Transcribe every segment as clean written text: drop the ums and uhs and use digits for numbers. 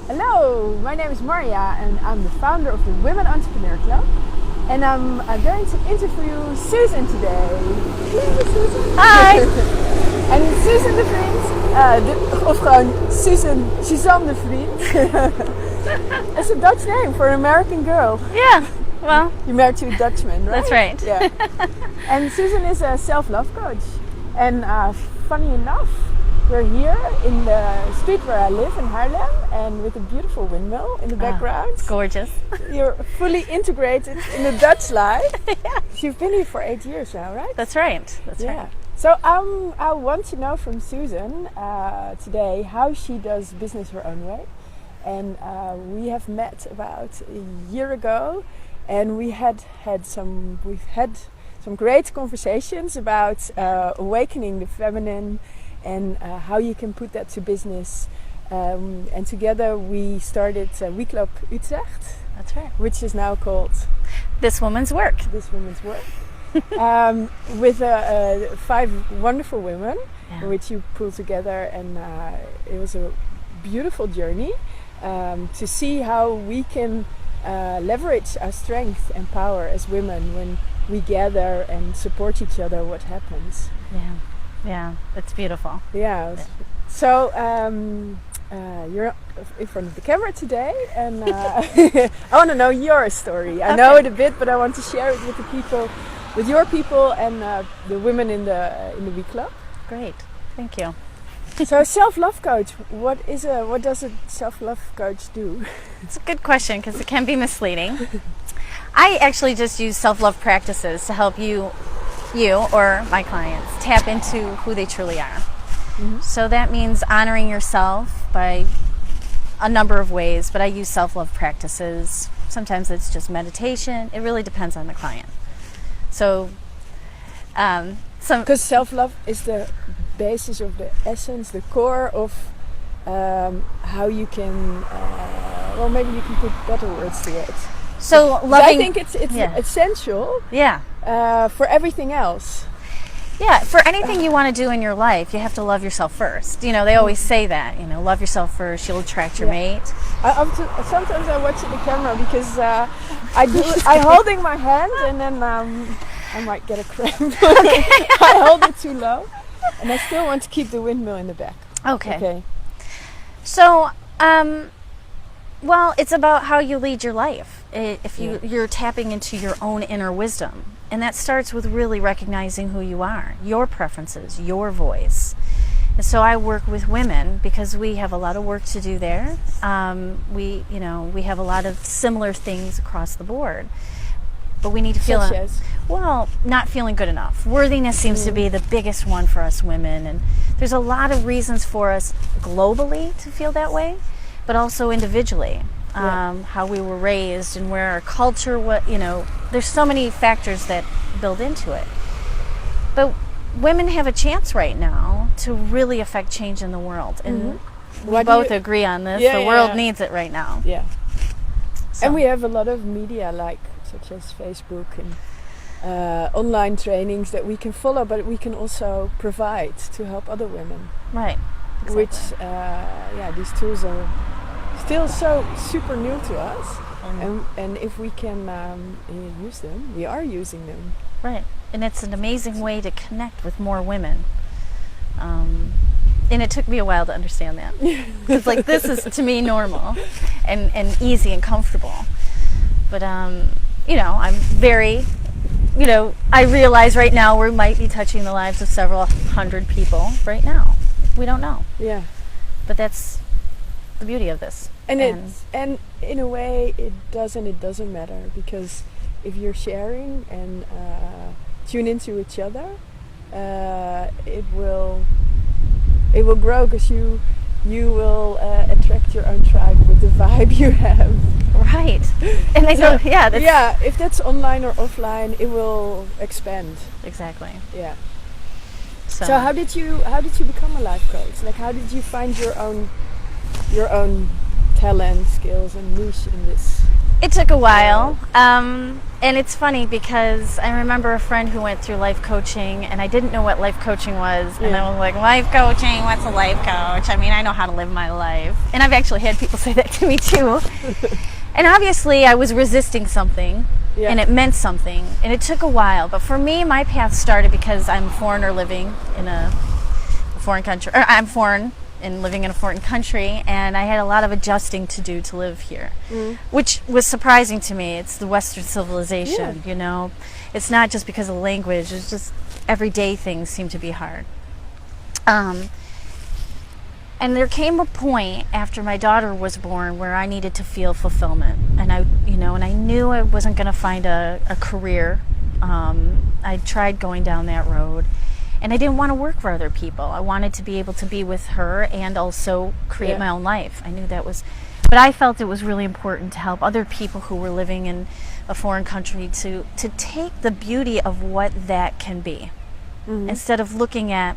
Hello, my name is Marja and I'm the founder of the Women Entrepreneur Club. And I'm going to interview Susan today. Hello, Susan. Hi. En Susan de Vriend, of gewoon Susan de Vriend. It's a Dutch name for an American girl. Yeah, well, You're married to a Dutchman, right? that's right. Yeah. And Susan is a self-love coach. And funny enough, we're here in the street where I live in Haarlem and with a beautiful windmill in the background. It's gorgeous. You're fully integrated in the Dutch life. Yeah. You've been here for 8 years now, right? That's right. That's right. So I want to know from Susan today how she does business her own way. And we have met about a year ago, and we've had some great conversations about awakening the feminine and how you can put that to business. And together we started Weekloop Utrecht. That's right. Which is now called This Woman's Work. This Woman's Work. With 5 wonderful women, which you pulled together, and it was a beautiful journey to see how we can leverage our strength and power as women when we gather and support each other. What happens? Yeah, it's beautiful. Yeah. So you're in front of the camera today, and I want to know your story. I know it a bit, but I want to share it with the people, with your people, and the women in the Week Club. Great, thank you. So, self-love coach. What does a self-love coach do? It's a good question because it can be misleading. I actually just use self-love practices to help you or my clients tap into who they truly are. Mm-hmm. So that means honoring yourself by a number of ways, but I use self-love practices. Sometimes it's just meditation. It really depends on the client. So, because self-love is the basis of the essence, the core of how you can, well, maybe you can put better words to it. So loving, I think it's essential. Yeah. For everything else. Yeah, for anything you want to do in your life, you have to love yourself first. You know, they always say that. You know, love yourself first, you'll attract your mate. Sometimes I watch the camera because I'm holding my hand and then I might get a cramp. I hold it too low, and I still want to keep the windmill in the back. Okay. So, well, it's about how you lead your life. If you're tapping into your own inner wisdom. And that starts with really recognizing who you are, your preferences, your voice. And so I work with women because we have a lot of work to do there. We have a lot of similar things across the board. But we need to feel not feeling good enough. Worthiness seems to be the biggest one for us women, and there's a lot of reasons for us globally to feel that way, but also individually. How we were raised and where our culture, there's so many factors that build into it. But women have a chance right now to really affect change in the world. And we both agree on this. The world needs it right now. Yeah. So. And we have a lot of media such as Facebook and online trainings that we can follow, but we can also provide to help other women. Right. Exactly. Which, these tools are still so super new to us, and if we can use them, we are using them. Right, and it's an amazing way to connect with more women. And it took me a while to understand that. It's like, this is to me normal and easy and comfortable. But I'm very, I realize right now we might be touching the lives of several hundred people right now. We don't know. Yeah. But that's the beauty of this. And in a way it doesn't matter, because if you're sharing and tune into each other, it will grow, because you will attract your own tribe with the vibe you have. Right. And they go, if that's online or offline, it will expand. Exactly. Yeah. So how did you become a life coach? Like, how did you find your own talent, skills, and niche in this? It took a while. And it's funny because I remember a friend who went through life coaching, and I didn't know what life coaching was. And I was like, life coaching? What's a life coach? I mean, I know how to live my life. And I've actually had people say that to me too. And obviously I was resisting something, and it meant something. And it took a while. But for me, my path started because I'm a foreigner living in a foreign country. Or I'm foreign and living in a foreign country, and I had a lot of adjusting to do to live here, which was surprising to me. It's the Western civilization, you know. It's not just because of language. It's just everyday things seem to be hard. And there came a point after my daughter was born where I needed to feel fulfillment, and I knew I wasn't going to find a career. I tried going down that road. And I didn't want to work for other people. I wanted to be able to be with her and also create my own life. I knew that was, but I felt it was really important to help other people who were living in a foreign country to take the beauty of what that can be. Instead of looking at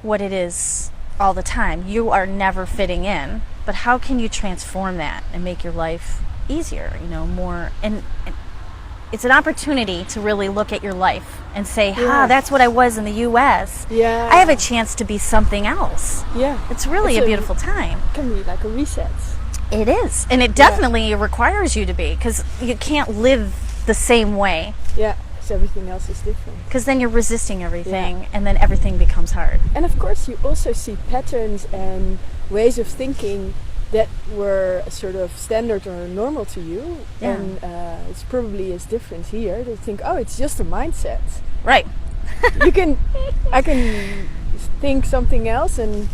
what it is all the time. You are never fitting in, but how can you transform that and make your life easier, you know, more, and it's an opportunity to really look at your life and say, that's what I was in the U.S. I have a chance to be something else. It's really a beautiful time. It can be like a reset. It is. And it definitely requires you to be, because you can't live the same way. So everything else is different. Because then you're resisting everything, and then everything becomes hard. And of course you also see patterns and ways of thinking that were sort of standard or normal to you, and it's probably is different here. They think, oh, it's just a mindset. Right. I can think something else, and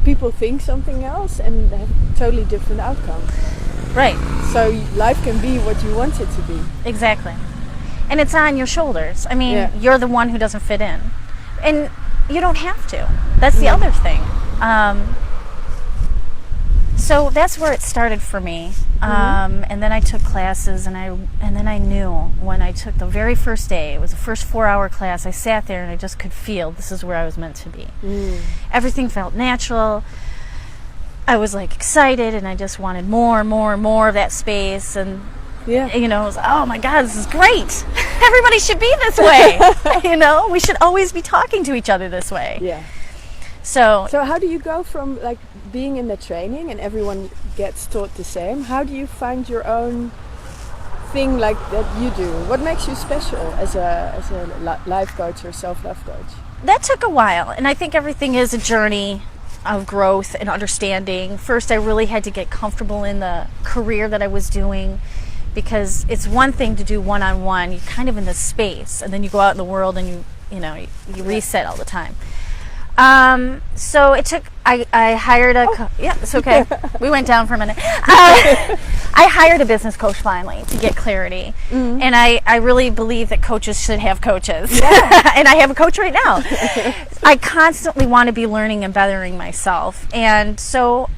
people think something else, and have a totally different outcome. Right. So life can be what you want it to be. Exactly. And it's on your shoulders. I mean, you're the one who doesn't fit in. And you don't have to. That's the other thing. So that's where it started for me. And then I took classes, and then I knew when I took the very first day, it was the first 4-hour class, I sat there and I just could feel this is where I was meant to be. Everything felt natural. I was like excited, and I just wanted more and more and more of that space. And you know, it was, oh my God, this is great. Everybody should be this way. You know, we should always be talking to each other this way. So how do you go from like being in the training and everyone gets taught the same? How do you find your own thing like that you do? What makes you special as a life coach or self-love coach? That took a while, and I think everything is a journey of growth and understanding. First, I really had to get comfortable in the career that I was doing, because it's one thing to do one-on-one. You're kind of in this space, and then you go out in the world and you reset all the time. So it took, I hired it's okay. We went down for a minute. I hired a business coach finally to get clarity. And I really believe that coaches should have coaches. And I have a coach right now. I constantly want to be learning and bettering myself. And so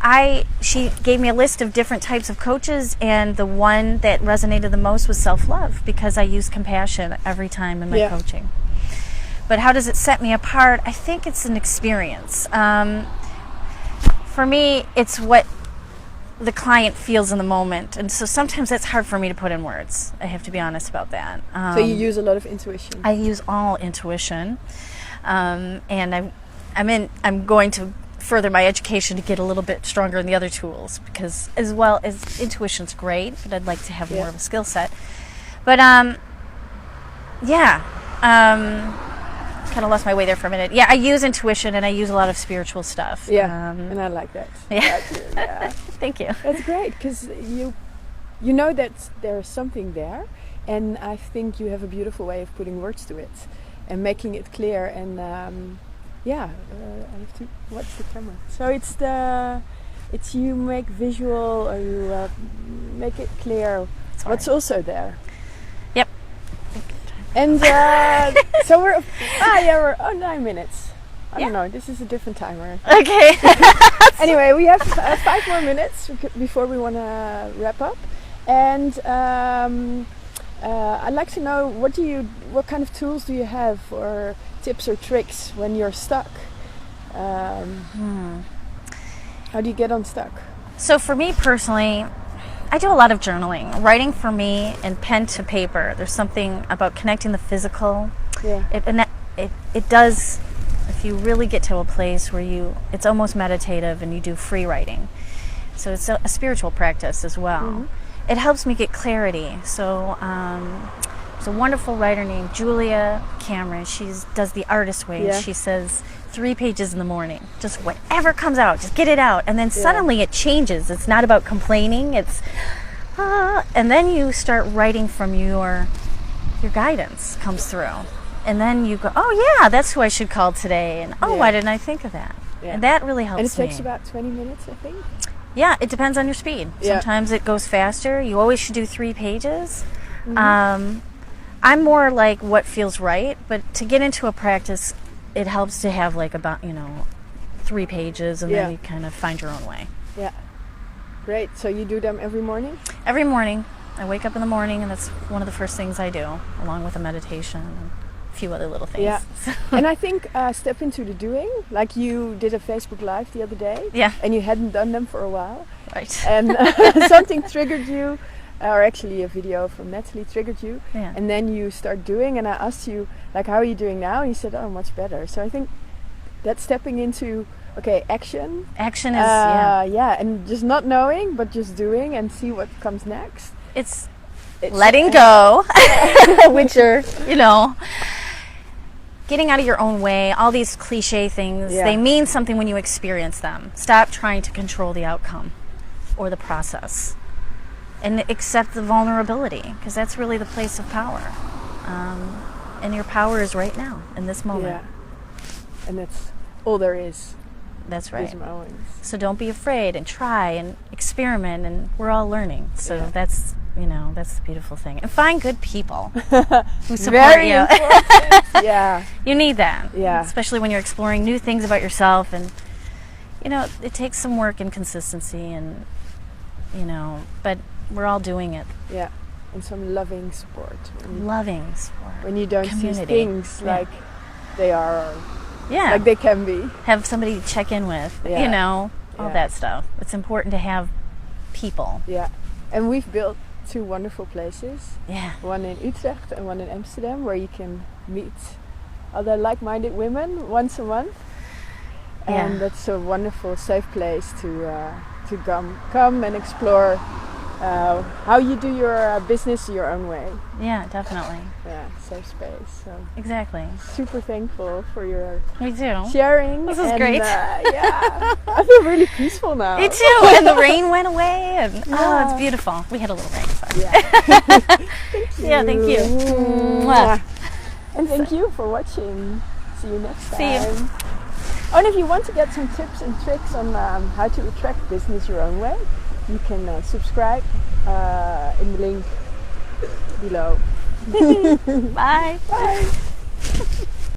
she gave me a list of different types of coaches, and the one that resonated the most was self-love, because I use compassion every time in my coaching. But how does it set me apart? I think it's an experience. For me, it's what the client feels in the moment. And so sometimes that's hard for me to put in words. I have to be honest about that. So you use a lot of intuition? I use all intuition. And I'm going to further my education to get a little bit stronger in the other tools, because as well as intuition's great, but I'd like to have more of a skill set. But kind of lost my way there for a minute. I use intuition, and I use a lot of spiritual stuff. And I like that. Thank you. That's great, because you know that there's something there, and I think you have a beautiful way of putting words to it and making it clear. And I have to watch the camera. So it's you make visual, or you make it clear what's also there. And so we're 9 minutes. I don't know, this is a different timer. Okay. Anyway, we have 5 more minutes before we want to wrap up. And I'd like to know, what kind of tools do you have, or tips or tricks when you're stuck? How do you get unstuck? So for me personally, I do a lot of journaling. Writing for me and pen to paper, there's something about connecting the physical. Yeah. It does, if you really get to a place where it's almost meditative and you do free writing. So it's a spiritual practice as well. Mm-hmm. It helps me get clarity. So there's a wonderful writer named Julia Cameron. She does the artist way. Yeah. She says 3 pages in the morning. Just whatever comes out, just get it out. And then suddenly it changes. It's not about complaining. It's, and then you start writing from your guidance comes through. And then you go, oh yeah, that's who I should call today. And why didn't I think of that? Yeah. And that really helps me. And it takes about 20 minutes, I think. Yeah, it depends on your speed. Yeah. Sometimes it goes faster. You always should do 3 pages. Mm-hmm. I'm more like what feels right, but to get into a practice, it helps to have like about 3 pages, and then you kind of find your own way. Yeah, great. So you do them every morning? Every morning. I wake up in the morning, and that's one of the first things I do, along with a meditation and a few other little things. Yeah. And I think step into the doing. Like you did a Facebook Live the other day. Yeah. And you hadn't done them for a while. Right. And something triggered you. Or actually a video from Natalie triggered you, and then you start doing, and I asked you, like, how are you doing now? And you said, oh, much better. So I think that's stepping into, action. Action is, and just not knowing, but just doing and see what comes next. It's letting go, which are, getting out of your own way, all these cliche things, they mean something when you experience them. Stop trying to control the outcome or the process. And accept the vulnerability, because that's really the place of power. And your power is right now, in this moment. Yeah. And that's all there is. That's right. These moments. So don't be afraid, and try and experiment, and we're all learning. So that's the beautiful thing. And find good people who support Very you. important. Yeah. You need that. Yeah. Especially when you're exploring new things about yourself, and it takes some work and consistency, and but we're all doing it. Yeah, and some loving support. Loving support. When you don't see Community. things like they are, like they can be. Have somebody to check in with, all that stuff. It's important to have people. Yeah, and we've built 2 wonderful places. Yeah. One in Utrecht and one in Amsterdam, where you can meet other like-minded women once a month. And that's a wonderful, safe place to come and explore how you do your business your own way. Yeah, definitely. Yeah, safe space. So exactly. Super thankful for your Sharing. sharing. This is great. I feel really peaceful now. Me too. And the rain went away, and it's beautiful. We had a little rain. So. Yeah. Thank you. Yeah, thank you. Mwah. And thank you for watching. See you next time. See you. Oh, and if you want to get some tips and tricks on how to attract business your own way, you can subscribe in the link below. Bye. Bye.